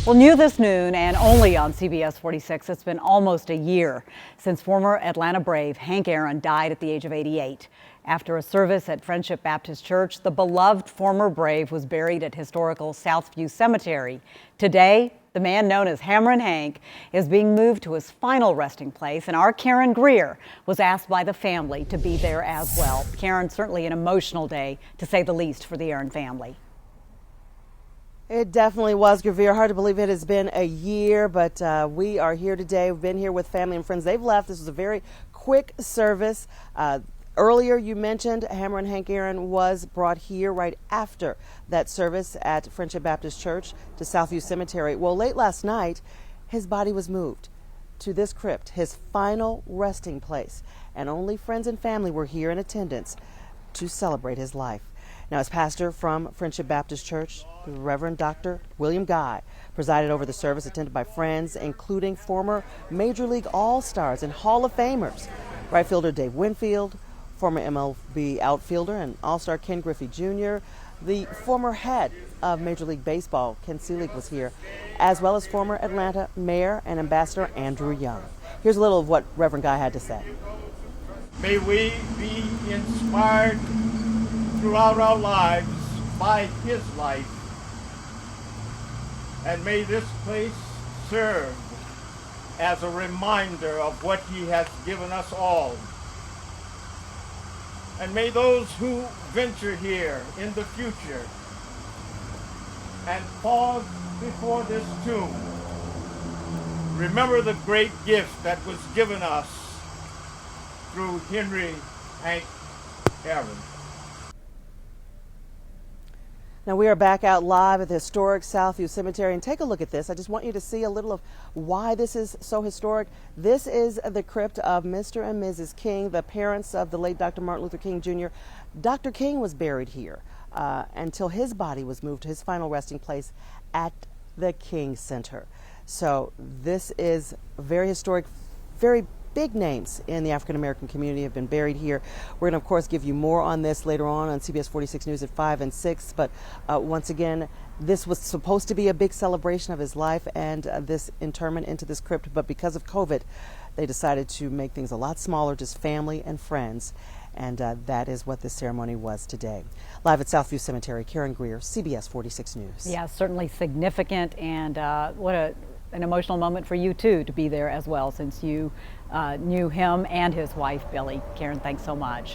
Well, new this noon and only on CBS 46, it's been almost a year since former Atlanta Brave Hank Aaron died at the age of 88. After a service at Friendship Baptist Church, the beloved former Brave was buried at historical Southview Cemetery. Today, the man known as Hammerin' Hank is being moved to his final resting place, and our Karen Greer was asked by the family to be there as well. Karen, certainly an emotional day, to say the least, for the Aaron family. It definitely was, Greer. Hard to believe it has been a year, but we are here today. We've been here with family and friends. They've left. This was a very quick service. Earlier, you mentioned Hammerin' Hank Aaron was brought here right after that service at Friendship Baptist Church to Southview Cemetery. Well, late last night, his body was moved to this crypt, his final resting place, and only friends and family were here in attendance to celebrate his life. Now, as pastor from Friendship Baptist Church, the Reverend Dr. William Guy presided over the service, attended by friends, including former Major League All-Stars and Hall of Famers, right fielder Dave Winfield, former MLB outfielder and All-Star Ken Griffey Jr., the former head of Major League Baseball, Ken Seelig, was here, as well as former Atlanta Mayor and Ambassador Andrew Young. Here's a little of what Reverend Guy had to say. May we be inspired throughout our lives by his life, and may this place serve as a reminder of what he has given us all. And may those who venture here in the future and pause before this tomb remember the great gift that was given us through Henry Hank Aaron. Now we are back out live at the historic Southview Cemetery, and take a look at this. I just want you to see a little of why this is so historic. This is the crypt of Mr. and Mrs. King, the parents of the late Dr. Martin Luther King Jr. Dr. King was buried here until his body was moved to his final resting place at the King Center. So this is very historic, very big names in the African American community have been buried here. We're going to, of course, give you more on this later on CBS 46 News at 5 and 6. But once again, this was supposed to be a big celebration of his life and this interment into this crypt. But because of COVID, they decided to make things a lot smaller, just family and friends. And that is what this ceremony was today. Live at Southview Cemetery, Karen Greer, CBS 46 News. Yeah, certainly significant, and what an emotional moment for you, too, to be there as well, since you knew him and his wife, Billy. Karen, thanks so much.